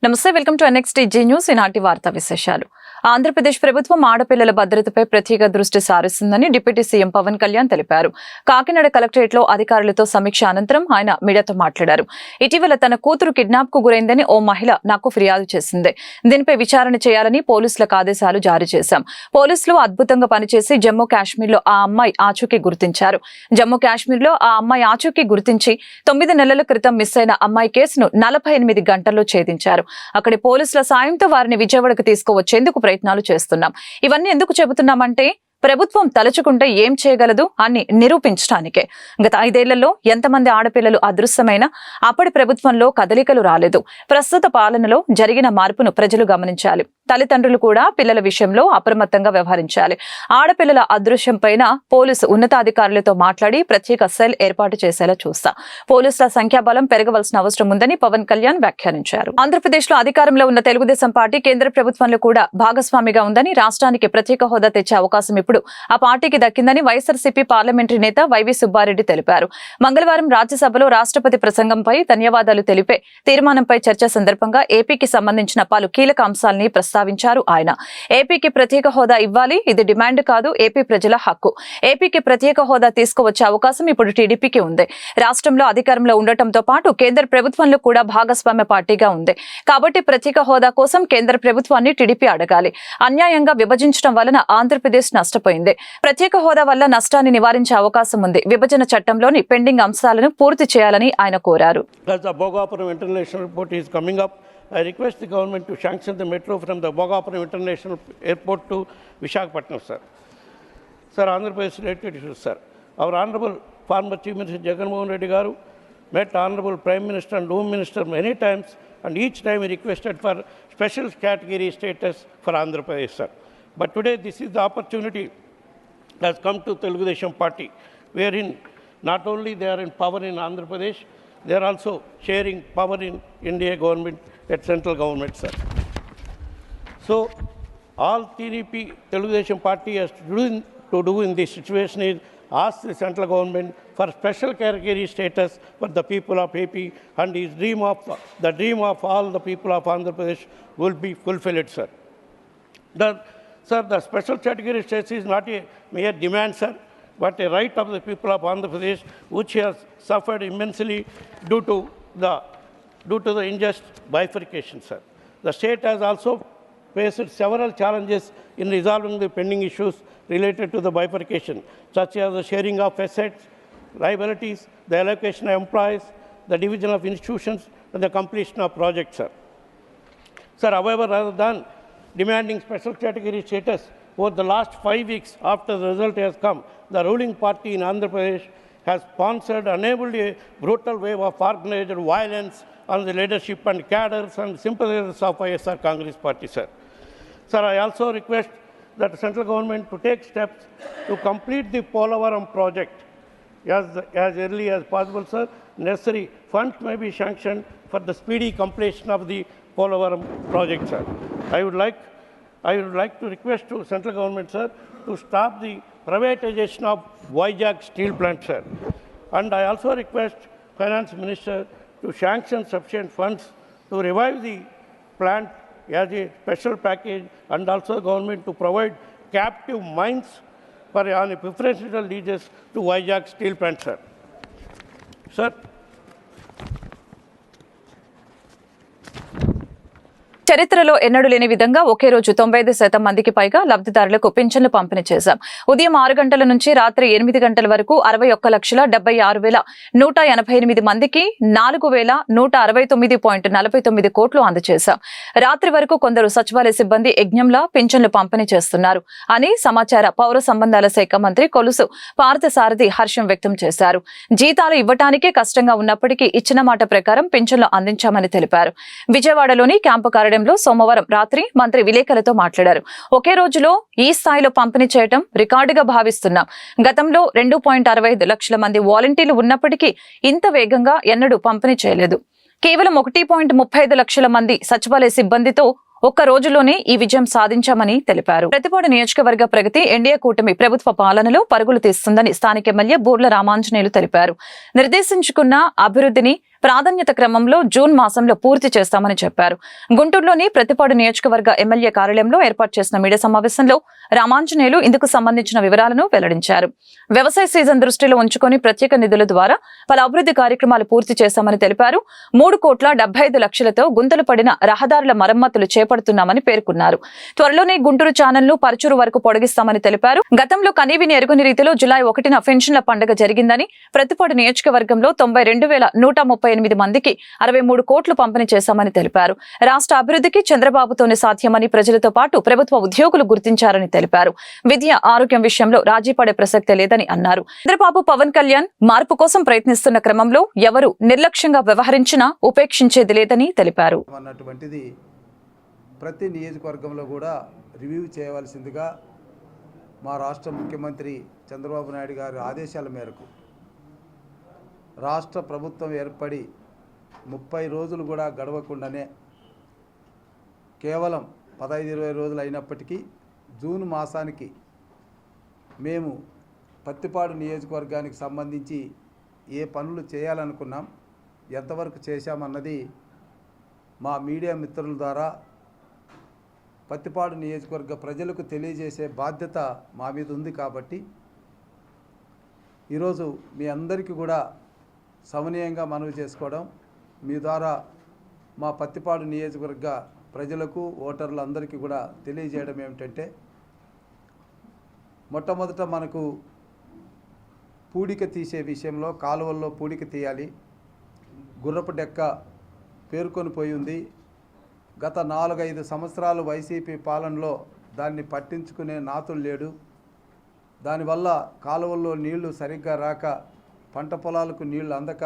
నమస్తే, welcome to NXTG news. ఈనాటి వార్తా విశేషాలు. ఆంధ్రప్రదేశ్ ప్రభుత్వం ఆడపిల్లల భద్రతపై ప్రత్యేక దృష్టి సారిస్తుందని డిప్యూటీ సీఎం పవన్ కళ్యాణ్ తెలిపారు. కాకినాడ కలెక్టరేట్ లో అధికారులతో సమీక్ష అనంతరం ఆయన మీడియాతో మాట్లాడారు. ఇటీవల తన కూతురు కిడ్నాప్ కు గురైందని ఓ మహిళ నాకు ఫిర్యాదు చేసింది. దీనిపై విచారణ చేయాలని పోలీసులకు ఆదేశాలు జారీ చేశాం. పోలీసులు అద్భుతంగా పనిచేసి జమ్మూ కాశ్మీర్ లో ఆ అమ్మాయి ఆచూకీ గుర్తించారు. జమ్మూ కాశ్మీర్ లో ఆ అమ్మాయి ఆచూకీ గుర్తించి 9 నెలల క్రితం మిస్ అయిన అమ్మాయి కేసును 48 గంటల్లో ఛేదించారు. అక్కడి పోలీసుల సాయంతో వారిని విజయవాడకు తీసుకువచ్చేందుకు ప్రయత్నాలు చేస్తున్నాం. ఇవన్నీ ఎందుకు చెబుతున్నామంటే ప్రభుత్వం తలుచుకుంటే ఏం చేయగలదు అని నిరూపించడానికే. గత 5 ఏళ్లలో ఎంతమంది ఆడపిల్లలు అదృశ్యమైన అప్పటి ప్రభుత్వంలో కదలికలు రాలేదు. ప్రస్తుత పాలనలో జరిగిన మార్పును ప్రజలు గమనించాలి. తల్లిదండ్రులు కూడా పిల్లల విషయంలో అప్రమత్తంగా వ్యవహరించాలి. ఆడపిల్లల అదృశ్యం పైన పోలీసు ఉన్నతాధికారులతో మాట్లాడి ప్రత్యేక సెల్ ఏర్పాటు చేసేలా చూస్తా. పోలీసుల సంఖ్యాబలం పెరగవలసిన అవసరం ఉందని పవన్ కళ్యాణ్ వ్యాఖ్యానించారు. ఆంధ్రప్రదేశ్ లో అధికారంలో ఉన్న తెలుగుదేశం పార్టీ కేంద్ర ప్రభుత్వంలో కూడా భాగస్వామిగా ఉందని, రాష్ట్రానికి ప్రత్యేక హోదా తెచ్చే అవకాశం ఇప్పుడు ఆ పార్టీకి దక్కిందని వైఎస్ఆర్సీపీ పార్లమెంటరీ నేత వైవి సుబ్బారెడ్డి తెలిపారు. మంగళవారం రాజ్యసభలో రాష్ట్రపతి ప్రసంగంపై ధన్యవాదాలు తెలిపే తీర్మానంపై చర్చ సందర్భంగా ఏపీకి సంబంధించిన పలు కీలక అంశాలని ప్రస్తావించారు ఆయన. ఏపీకి ప్రత్యేక హోదా ఇవ్వాలి, ఇది డిమాండ్ కాదు, ఏపీ ప్రజల హక్కు. ఏపీకి ప్రత్యేక హోదా తీసుకువచ్చే అవకాశం ఇప్పుడు టీడీపీకి ఉంది. రాష్ట్రంలో అధికారంలో ఉండటంతో పాటు కేంద్ర ప్రభుత్వంలో కూడా భాగస్వామ్య పార్టీగా ఉంది. కాబట్టి ప్రత్యేక హోదా కోసం కేంద్ర ప్రభుత్వాన్ని టీడీపీ అడగాలి. అన్యాయంగా విభజించడం వలన ఆంధ్రప్రదేశ్ నష్టపోయింది. ప్రత్యేక హోదా వల్ల నష్టాన్ని నివారించే అవకాశం ఉంది. విభజన చట్టంలోని పెండింగ్ అంశాలను పూర్తి చేయాలని ఆయన కోరారు. I request the government to sanction the metro from the Bhogapuram International Airport to Visakhapatnam, sir. Sir, Andhra Pradesh related issues, sir. Our Honorable former Chief Minister Jagan Mohan Reddy Garu met Honorable Prime Minister and Home Minister many times, and each time he requested for special category status for Andhra Pradesh, sir. But today this is the opportunity that has come to Telugu Desam Party, wherein not only they are in power in Andhra Pradesh, they are also sharing power in India government at central government, sir. So all TDP Telugu Desam Party has to do in this situation is ask the central government for special category status for the people of AP, and the dream of all the people of Andhra Pradesh will be fulfilled, sir. The special category status is not a mere demand, sir, but a right of the people of Andhra Pradesh, which has suffered immensely due to the unjust bifurcation, sir. The state has also faced several challenges in resolving the pending issues related to the bifurcation, such as the sharing of assets, liabilities, the allocation of employees, the division of institutions, and the completion of projects, sir. Sir, however, rather than demanding special category status, over the last 5 weeks after the result has come, the ruling party in Andhra Pradesh has sponsored, enabled a brutal wave of organized violence on the leadership and cadres and sympathizers of YSR Congress party, sir. Sir, I also request that the central government to take steps to complete the Polavaram project as early as possible, sir. Necessary funds may be sanctioned for the speedy completion of the Polavaram project, sir. I would like to request to central government, sir, to stop the privatization of Vizag steel plant, sir. And I also request finance minister to sanction sufficient funds to revive the plant as a special package, and also government to provide captive mines on a preferential leases to Vizag steel plant, sir. Sir. చరిత్రలో ఎన్నడూ లేని విధంగా ఒకే రోజు 95% మందికి పైగా లబ్ధిదారులకు పింఛన్లు పంపిణీ చేశాం. ఉదయం 6 గంటల నుంచి రాత్రి 8 గంటల వరకు 61,76,188 మందికి 4,169.49 కోట్లు అందజేశాం. రాత్రి వరకు కొందరు సచివాలయ సిబ్బంది యజ్ఞంలా పింఛన్లు పంపిణీ చేస్తున్నారు అని సమాచార పౌర సంబంధాల శాఖ మంత్రి కొలుసు పార్థసారథి హర్షం వ్యక్తం చేశారు. జీతాలు ఇవ్వటానికే కష్టంగా ఉన్నప్పటికీ ఇచ్చిన మాట ప్రకారం పింఛన్లు అందించామని తెలిపారు. విజయవాడలోని క్యాంపు కార్యాలయంలో సోమవారం రాత్రి మంత్రి విలేకరులతో మాట్లాడారు. ఒకే రోజులో ఈ స్థాయిలో పంపిణీ చేయడం రికార్డుగా భావిస్తున్నాం. గతంలో 2.65 లక్షల మంది వాలంటీర్లు ఉన్నప్పటికీ ఇంత వేగంగా ఎన్నడూ పంపిణీ చేయలేదు. కేవలం 1.35 లక్షల మంది సచివాలయ సిబ్బందితో ఒక్క రోజులోనే ఈ విజయం సాధించామని తెలిపారు. ప్రతిపాడు నియోజకవర్గ ప్రగతి ఎన్డీఏ కూటమి ప్రభుత్వ పాలనలో పరుగులు తీస్తుందని స్థానిక ఎమ్మెల్యే బూర్ల రామాంజనేయులు తెలిపారు. నిర్దేశించుకున్న అభివృద్ధిని ప్రాధాన్యత క్రమంలో జూన్ మాసంలో పూర్తి చేస్తామని చెప్పారు. గుంటూరులోని ప్రతిపాడు నియోజకవర్గ ఎమ్మెల్యే కార్యాలయంలో ఏర్పాటు చేసిన మీడియా సమావేశంలో రామాంజనేయులు ఇందుకు సంబంధించిన వివరాలను వెల్లడించారు. వ్యవసాయ సీజన్ దృష్టిలో ఉంచుకొని ప్రత్యేక నిధుల ద్వారా పలు అభివృద్ధి కార్యక్రమాలు పూర్తి చేశామని తెలిపారు. 3,75,00,000తో గుంతలు పడిన రహదారుల మరమ్మతులు చేపడుతున్నామని పేర్కొన్నారు. త్వరలోనే గుంటూరు ఛానల్ను పరుచూరు వరకు పొడిగిస్తామని తెలిపారు. గతంలో కనీవిని ఎరుగని రీతిలో జులై 1న పెన్షన్ల పండుగ జరిగిందని, ప్రతిపాడు నియోజకవర్గంలో 92,138 మందికి 63 కోట్లు పంపిణీ చేశామని తెలిపారు. రాష్ట్ర అభివృద్ధికి చంద్రబాబుతోనే సాధ్యమని ప్రజలతో పాటు ప్రభుత్వ ఉద్యోగులు గుర్తించారని తెలిపారు. విద్య, ఆరోగ్యం విషయంలో రాజీ పడే ప్రసక్తే లేదని అన్నారు. చంద్రబాబు, పవన్ కళ్యాణ్ మార్పు కోసం ప్రయత్నిస్తున్న క్రమంలో ఎవరు నిర్లక్ష్యంగా వ్యవహరించినా ఉపేక్షించేది లేదని తెలిపారు. అన్నటువంటిది ప్రతి నియోజకవర్గంలో కూడా రివ్యూ చేయవలసిందిగా మా రాష్ట్ర ముఖ్యమంత్రి చంద్రబాబు నాయుడు గారి ఆదేశాల మేరకు రాష్ట్ర ప్రభుత్వం ఏర్పడి 30 రోజులు కూడా గడవకుండానే కేవలం 15-20 రోజులు అయినప్పటికీ జూన్ మాసానికి మేము పత్తిపాడు నియోజకవర్గానికి సంబంధించి ఏ పనులు చేయాలనుకున్నాం, ఎంతవరకు చేశామన్నది మా మీడియా మిత్రుల ద్వారా పత్తిపాడు నియోజకవర్గ ప్రజలకు తెలియజేసే బాధ్యత మా మీద ఉంది. కాబట్టి ఈరోజు మీ అందరికీ కూడా సమనీయంగా మనవి చేసుకోవడం, మీ ద్వారా మా పత్తిపాడు నియోజకవర్గ ప్రజలకు, ఓటర్లందరికీ కూడా తెలియజేయడం ఏమిటంటే, మొట్టమొదట మనకు పూడిక తీసే విషయంలో కాలువల్లో పూడిక తీయాలి. గుర్రపు డెక్క పేరుకొని పోయి ఉంది. గత 4-5 సంవత్సరాలు వైసీపీ పాలనలో దాన్ని పట్టించుకునే నాతులు లేడు. దానివల్ల కాలువల్లో నీళ్లు సరిగ్గా రాక, పంట పొలాలకు నీళ్లు అందక,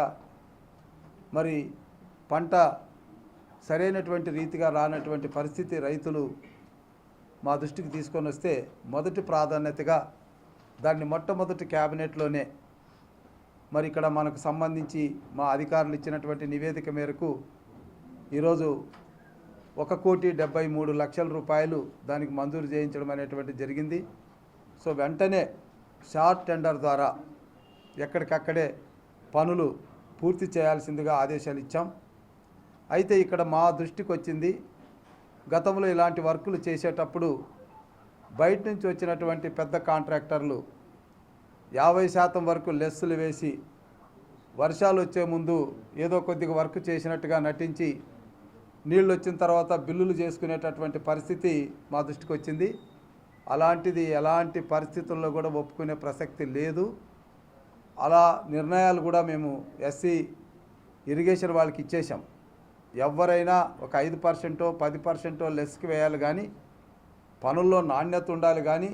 మరి పంట సరైనటువంటి రీతిగా రానటువంటి పరిస్థితి రైతులు మా దృష్టికి తీసుకొని వస్తే, మొదటి ప్రాధాన్యతగా దాన్ని మొట్టమొదటి క్యాబినెట్లోనే మరి ఇక్కడ మనకు సంబంధించి మా అధికారులు ఇచ్చినటువంటి నివేదిక మేరకు ఈరోజు 1,73,00,000 రూపాయలు దానికి మంజూరు చేయించడం అనేటువంటి జరిగింది. సో వెంటనే షార్ట్ టెండర్ ద్వారా ఎక్కడికక్కడే పనులు పూర్తి చేయాల్సిందిగా ఆదేశాలు ఇచ్చాం. అయితే ఇక్కడ మా దృష్టికి వచ్చింది, గతంలో ఇలాంటి వర్కులు చేసేటప్పుడు బయట నుంచి వచ్చినటువంటి పెద్ద కాంట్రాక్టర్లు 50% వరకు లెస్సులు వేసి వర్షాలు వచ్చే ముందు ఏదో కొద్దిగా వర్క్ చేసినట్టుగా నటించి నీళ్ళు వచ్చిన తర్వాత బిల్లులు చేసుకునేటటువంటి పరిస్థితి మా దృష్టికి వచ్చింది. అలాంటిది ఎలాంటి పరిస్థితుల్లో కూడా ఒప్పుకునే ప్రసక్తి లేదు. అలా నిర్ణయాలు కూడా మేము ఎస్సీ ఇరిగేషన్ వాళ్ళకి ఇచ్చేసాం. ఎవరైనా ఒక 5%, 10% లెస్కి వేయాలి, కానీ పనుల్లో నాణ్యత ఉండాలి, కానీ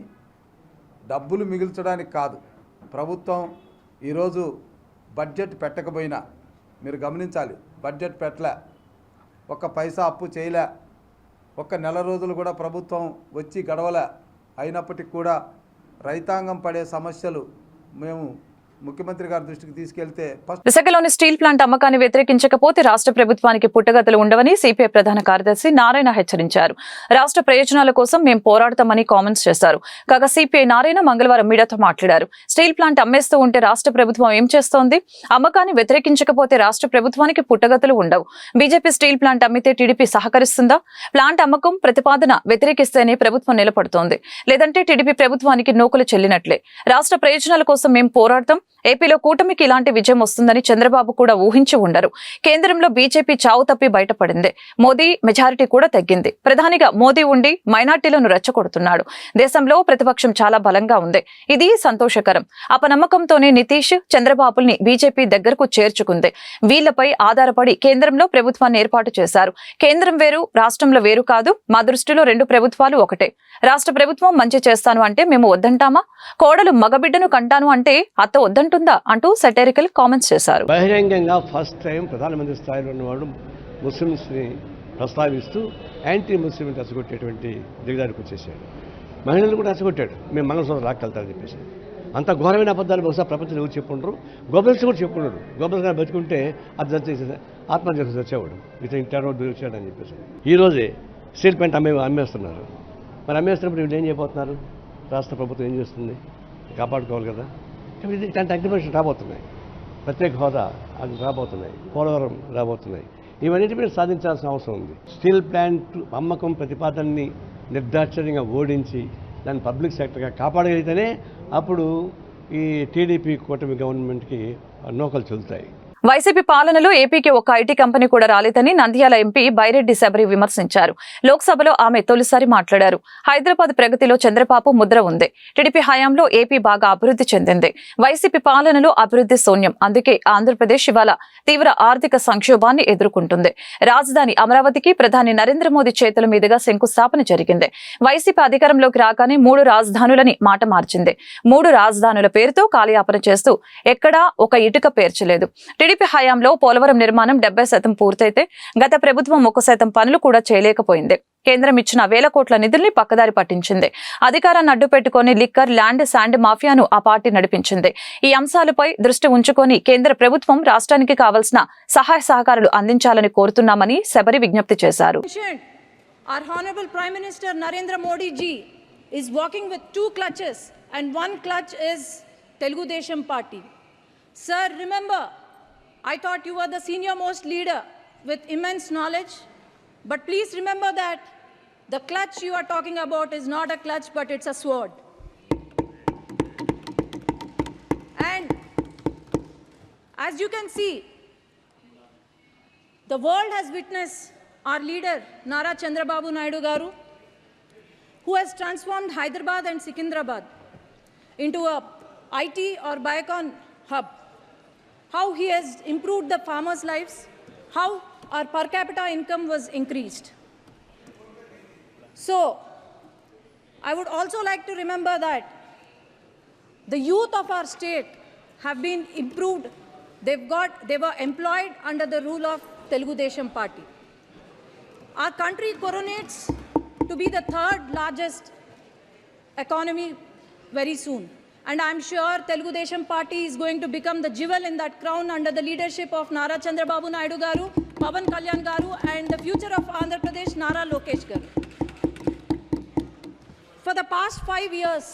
డబ్బులు మిగిల్చడానికి కాదు. ప్రభుత్వం ఈరోజు బడ్జెట్ పెట్టకపోయినా మీరు గమనించాలి, బడ్జెట్ పెట్టలే, ఒక్క పైసా అప్పు చేయలే, ఒక్క నెల రోజులు కూడా ప్రభుత్వం వచ్చి గడవలే. అయినప్పటికీ కూడా రైతాంగం పడే సమస్యలు మేము ముఖ్యమంత్రి గారి దృష్టికి తీసుకెళ్తే, విశాఖలోని స్టీల్ ప్లాంట్ అమ్మకాన్ని వ్యతిరేకించకపోతే రాష్ట్ర ప్రభుత్వానికి పుట్టగతులు ఉండవని సిపిఐ ప్రధాన కార్యదర్శి నారాయణ హెచ్చరించారు. రాష్ట్ర ప్రయోజనాల కోసం మేము పోరాడతామని కామెంట్స్ చేశారు. కాగా సిపిఐ నారాయణ మంగళవారం మీడియాతో మాట్లాడారు. స్టీల్ ప్లాంట్ అమ్మేస్తూ ఉంటే రాష్ట్ర ప్రభుత్వం ఏం చేస్తోంది? అమ్మకాన్ని వ్యతిరేకించకపోతే రాష్ట్ర ప్రభుత్వానికి పుట్టగతులు ఉండవు. బీజేపీ స్టీల్ ప్లాంట్ అమ్మితే టీడీపీ సహకరిస్తుందా? ప్లాంట్ అమ్మకం ప్రతిపాదన వ్యతిరేకిస్తేనే ప్రభుత్వం నిలబడుతోంది, లేదంటే టీడీపీ ప్రభుత్వానికి నూకలు చెల్లినట్లే. రాష్ట్ర ప్రయోజనాల కోసం మేము పోరాడతాం. ఏపీలో కూటమికి ఇలాంటి విజయం వస్తుందని చంద్రబాబు కూడా ఊహించి ఉండరు. కేంద్రంలో బీజేపీ చావు తప్పి బయటపడింది. మోదీ మెజారిటీ కూడా తగ్గింది. ప్రధానిగా మోదీ ఉండి మైనార్టీలను రెచ్చగొడుతున్నాడు. దేశంలో ప్రతిపక్షం చాలా బలంగా ఉంది. ఇది సంతోషకరం. అపనమ్మకంతోనే నితీష్, చంద్రబాబుల్ని బీజేపీ దగ్గరకు చేర్చుకుంది. వీళ్లపై ఆధారపడి కేంద్రంలో ప్రభుత్వాన్ని ఏర్పాటు చేశారు. కేంద్రం వేరు, రాష్ట్రంలో వేరు కాదు. మా దృష్టిలో 2 ప్రభుత్వాలు ఒకటే. రాష్ట్ర ప్రభుత్వం మంచి చేస్తాను అంటే మేము వద్దంటామా? కోడలు మగబిడ్డను కంటాను అంటే అత్త వద్దంటుందా అంటూ సెటరికల్ కామెంట్స్ చేశారు. బహిరంగంగా ఫస్ట్ టైం ప్రధానమంత్రి స్థాయిలో ఉన్నవాడు ముస్లిమ్స్ని ప్రస్తావిస్తూ యాంటీ ముస్లిం రెచ్చగొట్టేటువంటి దిగజారికి వచ్చేసాడు. మహిళలు కూడా రెచ్చగొట్టాడు, మేము మంగళసూత్రం లాక్కెళ్తారని చెప్పేసి. అంత ఘోరమైన అబద్ధాలు బహుశా ప్రపంచంలో ఎవరు చెప్పుకుంటారు? గోబెల్స్ కూడా చెప్పుకున్నాడు. గోబెల్స్ గారు బతుకుంటే అది ఆత్మహత్య వచ్చేవాడు, ఇతను ఇంటారో వచ్చాడని చెప్పేసి. ఈరోజే స్టీల్ ప్లాంట్ అమ్మేస్తున్నారు. మరి అమ్మేస్తున్నప్పుడు వీళ్ళు ఏం చేయబోతున్నారు? రాష్ట్ర ప్రభుత్వం ఏం చేస్తుంది? కాపాడుకోవాలి కదా. ఇట్లాంటి అగ్రిమెంట్స్ రాబోతున్నాయి. ప్రత్యేక హోదా అది రాబోతున్నాయి, పోలవరం రాబోతున్నాయి. ఇవన్నిటి మీద సాధించాల్సిన అవసరం ఉంది. స్టీల్ ప్లాంట్ అమ్మకం ప్రతిపాదనని నిర్దాక్షిణ్యంగా ఓడించి దాన్ని పబ్లిక్ సెక్టర్గా కాపాడగలిగితేనే అప్పుడు ఈ టీడీపీ కూటమి గవర్నమెంట్కి నూకలు చెల్లుతాయి. వైసీపీ పాలనలో ఏపీకి ఒక ఐటీ కంపెనీ కూడా రాలేదని నంద్యాల ఎంపీ బైరెడ్డి శబరి విమర్శించారు. లోక్సభలో ఆమె తొలిసారి మాట్లాడారు. హైదరాబాద్ ప్రగతిలో చంద్రబాబు ముద్ర ఉంది. టీడీపీ హయాంలో ఏపీ బాగా అభివృద్ధి చెందింది. వైసీపీ పాలనలో అభివృద్ధి శూన్యం. అందుకే ఆంధ్రప్రదేశ్ ఇవాళ తీవ్ర ఆర్థిక సంక్షోభాన్ని ఎదుర్కొంటుంది. రాజధాని అమరావతికి ప్రధాని నరేంద్ర మోదీ చేతుల మీదుగా శంకుస్థాపన జరిగింది. వైసీపీ అధికారంలోకి రాగానే 3 రాజధానులని మాట మార్చింది. 3 రాజధానుల పేరుతో కాలయాపన చేస్తూ ఎక్కడా ఒక ఇటుక పేర్చలేదు. టీడీపీ హయాంలో పోలవరం నిర్మాణం 70% పూర్తయితే గత ప్రభుత్వం 1% పనులు కూడా చేయలేకపోయింది. కేంద్రం ఇచ్చిన వేల కోట్ల నిధుల్ని పక్కదారి పట్టించింది. అధికారాన్ని అడ్డు పెట్టుకుని లిక్కర్, ల్యాండ్, శాండ్ మాఫియాను ఆ పార్టీ నడిపించింది. ఈ అంశాలపై దృష్టి ఉంచుకొని కేంద్ర ప్రభుత్వం రాష్ట్రానికి కావాల్సిన సహాయ సహకారాలు అందించాలని కోరుతున్నామని శబరి విజ్ఞప్తి చేశారు. Our Honorable Prime Minister Narendra Modi ji is walking with 2 clutches, and one clutch is Telugu Desam Party. Sir, remember, I thought you were the senior most leader with immense knowledge, but please remember that the clutch you are talking about is not a clutch, but it's a sword. And as you can see, the world has witnessed our leader Nara Chandrababu Naidu Garu, who has transformed Hyderabad and Secunderabad into a IT or Biocon hub. How he has improved the farmers' lives, how our per capita income was increased. So, I would also like to remember that the youth of our state have been improved. They were employed under the rule of Telugu Desam Party. Our country coronates to be the 3rd largest economy very soon. And I'm sure Telugu Desam Party is going to become the jewel in that crown under the leadership of Nara Chandrababu Naidu Garu, Pavan Kalyan Garu, and the future of Andhra Pradesh, Nara Lokesh Garu. For the past 5 years,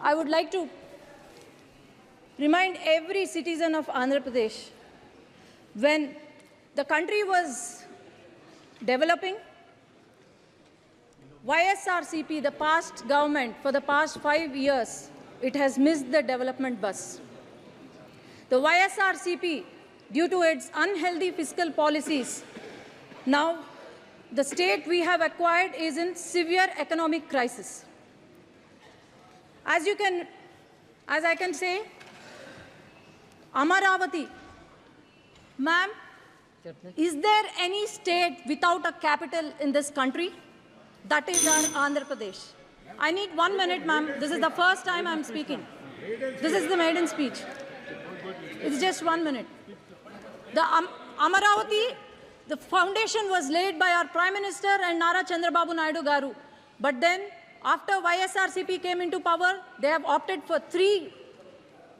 I would like to remind every citizen of Andhra Pradesh, when the country was developing, YSRCP, the past government, for the past 5 years, it has missed the development bus. The YSRCP, due to its unhealthy fiscal policies, now the state we have acquired is in severe economic crisis. As I can say, Amaravati, ma'am, is there any state without a capital in this country? That is our Andhra Pradesh. I need 1 minute, ma'am. This is the first time I'm speaking. This is the maiden speech. It's just 1 minute. The Amaravati, the foundation was laid by our Prime Minister and Nara Chandrababu Naidu Garu. But then, after YSRCP came into power, they have opted for 3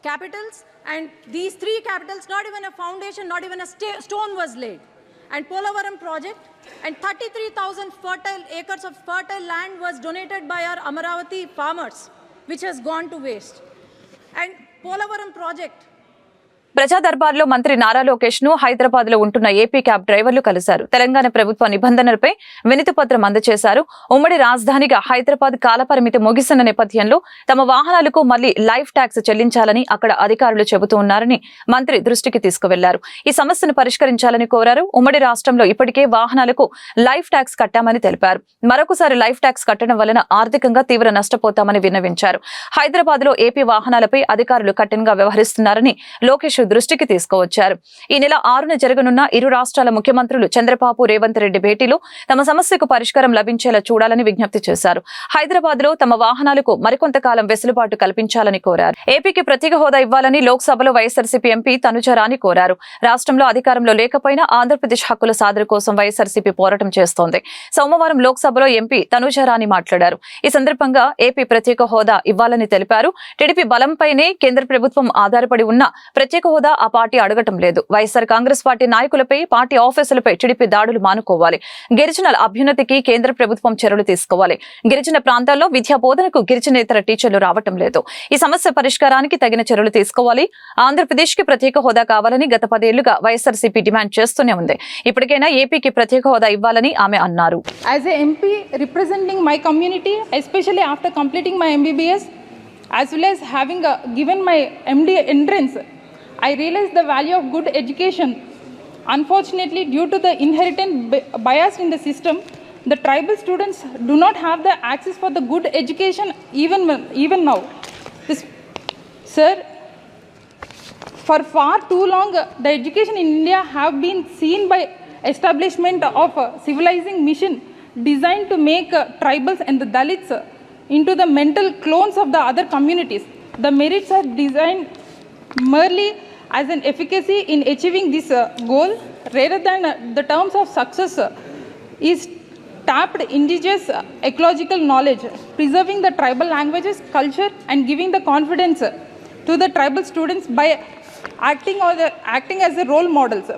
capitals. And these 3 capitals, not even a foundation, not even a stone was laid. And Polavaram project, and 33,000 fertile acres of fertile land was donated by our Amaravati farmers, which has gone to waste. And Polavaram project, ప్రజా దర్బార్లో మంత్రి నారా లోకేష్ ను హైదరాబాద్ లో ఉంటున్న AP cab డ్రైవర్లు కలిశారు. తెలంగాణ ప్రభుత్వ నిబంధనలపై వినతి పత్రం అందజేశారు. ఉమ్మడి రాజధానిగా హైదరాబాద్ కాలపరిమితి ముగిసిన నేపథ్యంలో తమ వాహనాలకు మళ్లీ లైఫ్ ట్యాక్స్ చెల్లించాలని అక్కడ అధికారులు చెబుతూ ఉన్నారని మంత్రి దృష్టికి తీసుకువెళ్లారు. ఈ సమస్యను పరిష్కరించాలని కోరారు. ఉమ్మడి రాష్ట్రంలో ఇప్పటికే వాహనాలకు లైఫ్ ట్యాక్స్ కట్టామని తెలిపారు. మరొకసారి లైఫ్ ట్యాక్స్ కట్టడం వలన ఆర్థికంగా తీవ్ర నష్టపోతామని విన్నవించారు. హైదరాబాద్ లో ఏపీ వాహనాలపై అధికారులు కఠినంగా వ్యవహరిస్తున్నారని లోకేష్ దృష్టికి తీసుకువచ్చారు. ఈ నెల 6న జరగనున్న ఇరు రాష్ట్రాల ముఖ్యమంత్రులు చంద్రబాబు, రేవంత్ రెడ్డి భేటీలో తమ సమస్యకు పరిష్కారం లభించేలా చూడాలని విజ్ఞప్తి చేశారు. హైదరాబాద్ లో తమ వాహనాలకు మరికొంతకాలం వెసులుబాటు కల్పించాలని కోరారు. ఏపీకి ప్రత్యేక హోదా ఇవ్వాలని లోక్సభలో వైఎస్ఆర్సీపీ ఎంపీ తనుజరాని కోరారు. రాష్ట్రంలో అధికారంలో లేకపోయినా ఆంధ్రప్రదేశ్ హక్కుల సాధన కోసం వైఎస్ఆర్సీపీ పోరాటం చేస్తోంది. సోమవారం లోక్సభలో ఎంపీ తనుజరాని మాట్లాడారు. ఈ సందర్భంగా ఏపీ ప్రత్యేక హోదా ఇవ్వాలని తెలిపారు. టీడీపీ బలంపైనే కేంద్ర ప్రభుత్వం ఆధారపడి ఉన్న ప్రత్యేక హోదా ఆ పార్టీ అడగటం లేదు. వైఎస్ఆర్ కాంగ్రెస్ పార్టీ నాయకులపై, పార్టీ ఆఫీసులపై టీడీపీ దాడులు మానుకోవాలి. గిరిజనుల అభ్యున్నతికి కేంద్ర ప్రభుత్వం చర్యలు తీసుకోవాలి. గిరిజన ప్రాంతాల్లో విద్యా బోధనకు గిరిజనేతర టీచర్లు రావటం లేదు. ఈ సమస్య పరిష్కారానికి తగిన చర్యలు తీసుకోవాలి. ఆంధ్రప్రదేశ్ కి ప్రత్యేక హోదా కావాలని గత 10 ఏళ్లుగా వైఎస్ఆర్సీపీ డిమాండ్ చేస్తూనే ఉంది. ఇప్పటికైనా ఏపీకి ప్రత్యేక హోదా ఇవ్వాలని ఆమె అన్నారు. As a MP representing my community, especially after completing my MBBS, as well as having given my MD entrance, I realized the value of good education. Unfortunately, due to the inherent bias in the system, the tribal students do not have the access for the good education even now. Sir, for far too long, the education in India have been seen by establishment of a civilizing mission designed to make tribals and the Dalits into the mental clones of the other communities. The merits are designed merely as an efficacy in achieving this goal rather than the terms of success is tapped indigenous ecological knowledge, preserving the tribal languages, culture and giving the confidence to the tribal students by acting as a role models.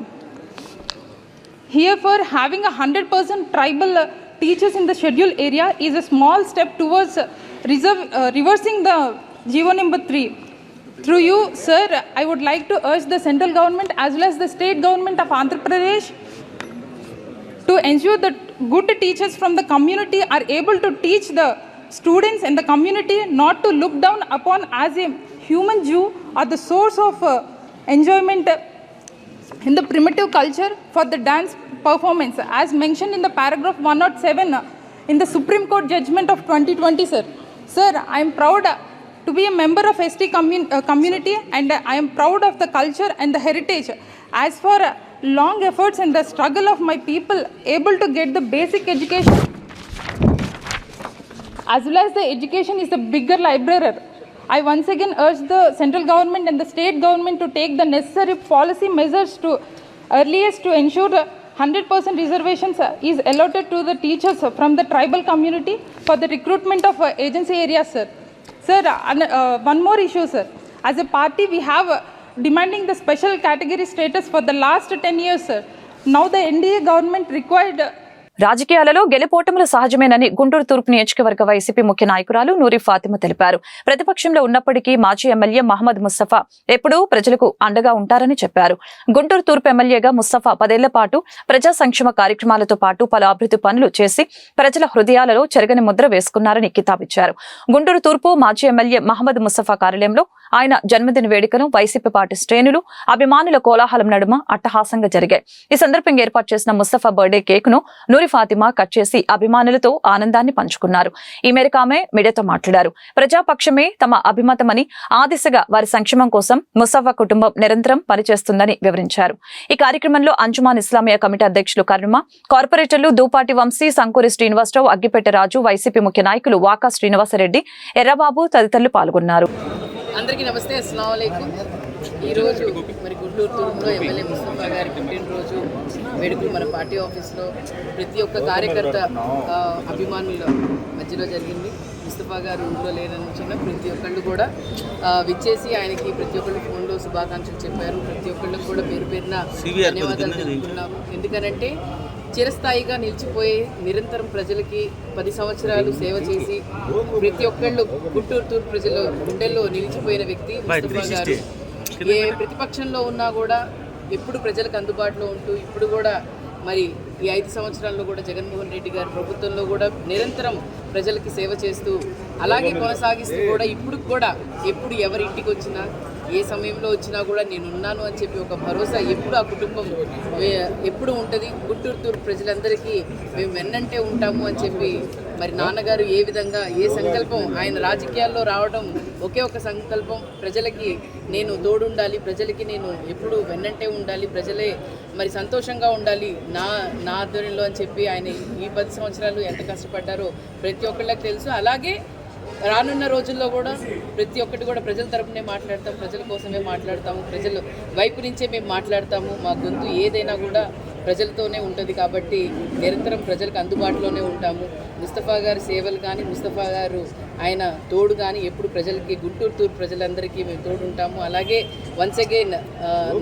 Herefore, having 100% tribal teachers in the scheduled area is a small step towards reversing the GO number 3. Through you, sir, I would like to urge the central government as well as the state government of Andhra Pradesh to ensure that good teachers from the community are able to teach the students in the community, not to look down upon as a human Jew or the source of enjoyment in the primitive culture for the dance performance, as mentioned in the paragraph 107 in the Supreme Court judgment of 2020, sir. Sir, I am proud to be a member of ST community, and I am proud of the culture and the heritage. As for long efforts and the struggle of my people able to get the basic education, as well as the education is the bigger library, I once again urge the central government and the state government to take the necessary policy measures to earliest to ensure 100% reservations is allotted to the teachers from the tribal community for the recruitment of agency areas, sir. Sir, one more issue, sir. As a party, we have demanding the special category status for the last 10 years, sir. Now the NDA government required రాజకీయాలలో గెలుపోటములు సహజమేనని గుంటూరు తూర్పు నియోజకవర్గ YCP ముఖ్య నాయకురాలు నూరి ఫాతిమా తెలిపారు. ప్రతిపక్షంలో ఉన్నప్పటికీ మాజీ MLA Mohammed Mustafa ఎప్పుడూ ప్రజలకు అండగా ఉంటారని చెప్పారు. గుంటూరు తూర్పు ఎమ్మెల్యేగా ముస్తఫా 10 ఏళ్ల పాటు ప్రజా సంక్షేమ కార్యక్రమాలతో పాటు పలు అభివృద్ధి పనులు చేసి ప్రజల హృదయాలలో చెరగని ముద్ర వేసుకున్నారని కితాబిచ్చారు. గుంటూరు తూర్పు మాజీ ఎమ్మెల్యే మహమ్మద్ ముస్తఫా కార్యాలయంలో ఆయన జన్మదిన వేడుకను వైసీపీ పార్టీ శ్రేణులు, అభిమానుల కోలాహలం నడుమ అట్టహాసంగా జరిగాయి. ఈ సందర్భంగా ఏర్పాటు చేసిన ముస్తఫా బర్త్డే కేక్ ను నూరి ఫాతిమా కట్ చేసి అభిమానులతో ఆనందాన్ని పంచుకున్నారు. ఈ మేరకు ఆమె మీడియాతో మాట్లాడారు. ప్రజాపక్షమే తమ అభిమతమని, ఆ దిశగా వారి సంక్షేమం కోసం ముస్తఫా కుటుంబం నిరంతరం పనిచేస్తుందని వివరించారు. ఈ కార్యక్రమంలో అంజుమాన్ ఇస్లామియా కమిటీ అధ్యక్షులు కరుణ, కార్పొరేటర్లు దూపాటి వంశీ, సంకూరి శ్రీనివాసరావు, అగ్గిపెట్ట రాజు, వైసీపీ ముఖ్య నాయకులు వాకా శ్రీనివాసరెడ్డి, ఎర్రబాబు తదితరులు పాల్గొన్నారు. అందరికీ నమస్తే, అస్సలాము అలైకుం. ఈరోజు మరి గుంటూరు తూర్పులో ఎమ్మెల్యే ముస్తఫా గారి పుట్టినరోజు వేడుకలు మన పార్టీ ఆఫీస్లో ప్రతి ఒక్క కార్యకర్త అభిమానుల మధ్యలో జరిగింది. ముస్తఫా గారు ఊళ్ళో లేనని ప్రతి ఒక్కళ్ళు కూడా విచ్చేసి ఆయనకి ప్రతి ఒక్కళ్ళు ఫోన్లో శుభాకాంక్షలు చెప్పారు. ప్రతి ఒక్కళ్ళకి కూడా పేరు పేరున ధన్యవాదాలు తెలుపుకున్నాము. ఎందుకనంటే చిరస్థాయిగా నిలిచిపోయే, నిరంతరం ప్రజలకి 10 సంవత్సరాలు సేవ చేసి ప్రతి ఒక్కళ్ళు గుంటూరు తూర్పు ప్రజల గుండెల్లో నిలిచిపోయిన వ్యక్తి ముస్తఫా గారు. ఏ ప్రతిపక్షంలో ఉన్నా కూడా ఎప్పుడు ప్రజలకు అందుబాటులో ఉంటూ ఇప్పుడు కూడా మరి ఈ 5 సంవత్సరాల్లో కూడా జగన్మోహన్ రెడ్డి గారి ప్రభుత్వంలో కూడా నిరంతరం ప్రజలకి సేవ చేస్తూ అలాగే కొనసాగిస్తూ కూడా ఇప్పుడు కూడా ఎప్పుడు ఎవరింటికి వచ్చినా ఏ సమయంలో వచ్చినా కూడా నేనున్నాను అని చెప్పి ఒక భరోసా ఎప్పుడు ఆ కుటుంబం ఎప్పుడు ఉంటుంది. గుంటూరు తూర్పు ప్రజలందరికీ మేము వెన్నంటే ఉంటాము అని చెప్పి మరి నాన్నగారు ఏ విధంగా ఏ సంకల్పం, ఆయన రాజకీయాల్లో రావడం ఒకే ఒక సంకల్పం, ప్రజలకి నేను తోడుండాలి, ప్రజలకి నేను ఎప్పుడు వెన్నంటే ఉండాలి, ప్రజలే మరి సంతోషంగా ఉండాలి నా ఆధ్వర్యంలో అని చెప్పి ఆయన ఈ 10 సంవత్సరాలు ఎంత కష్టపడ్డారో ప్రతి ఒక్కళ్ళకి తెలుసు. అలాగే రానున్న రోజుల్లో కూడా ప్రతి ఒక్కటి కూడా ప్రజల తరపునే మాట్లాడతాం, ప్రజల కోసమే మాట్లాడతాము, ప్రజల వైపు నుంచే మేము మాట్లాడతాము. మా గొంతు ఏదైనా కూడా ప్రజలతోనే ఉంటుంది కాబట్టి నిరంతరం ప్రజలకు అందుబాటులోనే ఉంటాము. ముస్తఫా గారి సేవలు కానీ, ముస్తఫా గారు ఆయన తోడు కానీ ఎప్పుడు ప్రజలకి గుంటూరు తూర్పు ప్రజలందరికీ మేము తోడు ఉంటాము. అలాగే వన్స్ అగైన్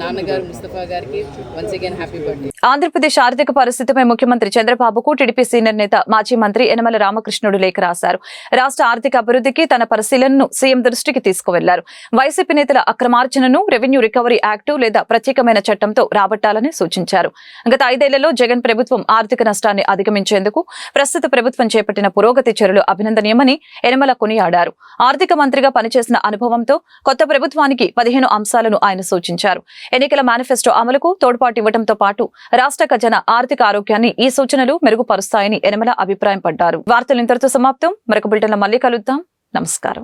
నాన్నగారు ముస్తఫా గారికి once again happy birthday. Andhra Pradesh ఆర్థిక పరిస్థితిపై ముఖ్యమంత్రి చంద్రబాబుకు టీడీపీ సీనియర్ నేత మాజీ మంత్రి యనమల రామకృష్ణుడు లేఖ రాశారు. రాష్ట్ర ఆర్థిక అభివృద్ధికి తన పరిశీలనను సీఎం దృష్టికి తీసుకువెళ్లారు. వైసీపీ నేతల అక్రమార్జనను రెవెన్యూ రికవరీ యాక్టు లేదా ప్రత్యేకమైన చట్టంతో రాబట్టాలని సూచించారు. గత 5 ఏళ్లలో జగన్ ప్రభుత్వం ఆర్థిక నష్టాన్ని అధిగమించేందుకు ప్రస్తుత ప్రభుత్వం చేపట్టిన పురోగతి చర్యలు అభినందనీయమని యనమల కొనియాడారు. ఆర్థిక మంత్రిగా పనిచేసిన అనుభవంతో కొత్త ప్రభుత్వానికి 15 అంశాలను ఆయన సూచించారు. ఎన్నికల మేనిఫెస్టో అమలుకు తోడ్పాటు ఇవ్వడంతో పాటు రాష్ట్ర ఖజానా ఆర్థిక ఆరోగ్యాన్ని ఈ సూచనలు మెరుగుపరుస్తాయని యనమల అభిప్రాయపడ్డారు. వార్తలు ఇంతటితో సమాప్తం. మరొక బులెటిన్లో మళ్ళీ కలుద్దాం. నమస్కారం.